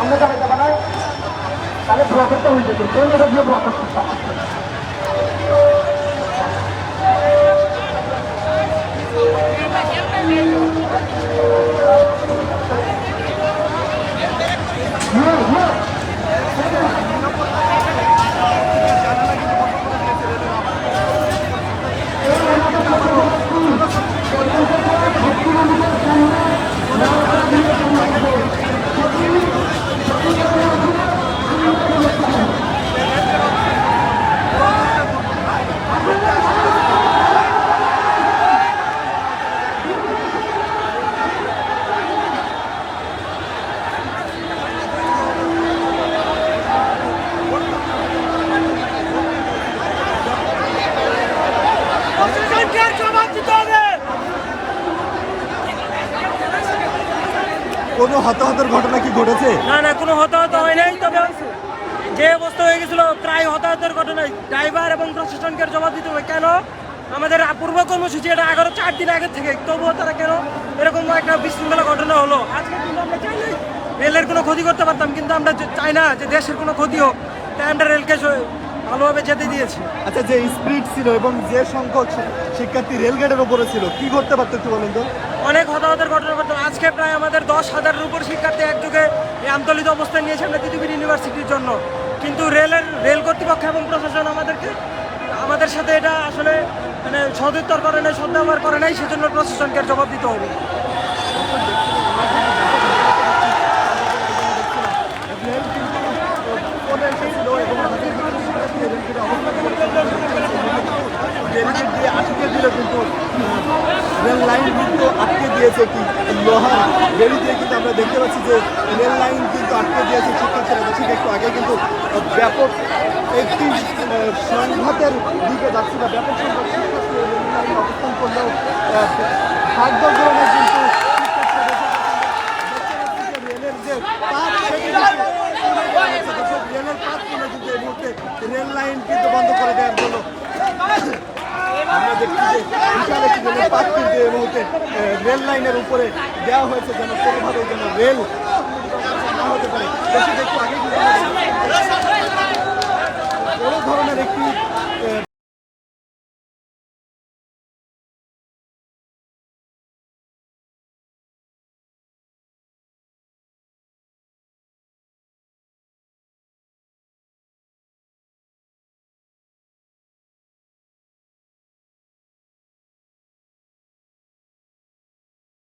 আমরা দাঁড়াতে বানাই তাহলে ব্লকেটটা হয়ে যেত ব্লক কোনো হতাহতের ঘটনা কি ঘটেছে? না না, কোনো হতাহত হয় নাই। তবে যে অবস্থা হয়ে গেছিল প্রায় হতাহতের ঘটনায় ড্রাইভার এবং প্রশাসনকে জবাব দিতে হবে। কেন আমাদের পূর্ব কর্মসূচি এটা 4 দিন আগে থেকে, তবুও তারা কেন এরকম একটা বিশৃঙ্খলা ঘটনা হলো? আজকে কিন্তু আমরা চাই নাই রেলের কোনো ক্ষতি করতে পারতাম, কিন্তু আমরা চাই না যে দেশের কোনো ক্ষতি হোক, তাই আমরা রেলকে ভালোভাবে যেতে দিয়েছি। আচ্ছা, যে স্পিড ছিল এবং যে সংখ্যক শিক্ষার্থী রেলগেটের উপরে ছিল, কি করতে পারতো একটু বলেন তো? অনেক হতাহতের ঘটনা ঘটতো। আজকে প্রায় আমাদের 10,000-এর উপর শিক্ষার্থী একযোগে আমতলিত অবস্থান নিয়েছে আমরা তিতুমির ইউনিভার্সিটির জন্য, কিন্তু রেল কর্তৃপক্ষ এবং প্রশাসন আমাদের সাথে এটা আসলে মানে সদুত্তর করে নাই, সদ্ব্যবহার করে নাই, সেজন্য প্রশাসনকে জবাব দিতে হবে। রেল লাইন কিন্তু আটকে দিয়েছে, কি লোহার বেড়ি দিয়ে কিন্তু আমরা দেখতে পাচ্ছি যে রেল লাইন কিন্তু আটকে দিয়েছে শিক্ষার্থীরা। ঠিক একটু আগে কিন্তু ব্যাপক একটি সংঘাতের দিকে যাচ্ছে না, ব্যাপক সংঘাত শিক্ষার্থী রেল লাইনে অবস্থান করলেও ভাগ্য গ্রহণে কিন্তু রেলের যে পাত রেলের পাত কিনে কিন্তু এই মুহূর্তে রেল লাইন কিন্তু বন্ধ করে দেওয়ার জন্য আমরা দেখছি যে বিশাল একটি রেলের পাত কিন্তু এই মুহূর্তে রেল লাইনের উপরে দেওয়া হয়েছে, যেন কোনোভাবে যেন রেল না হতে পারে। একটু আগে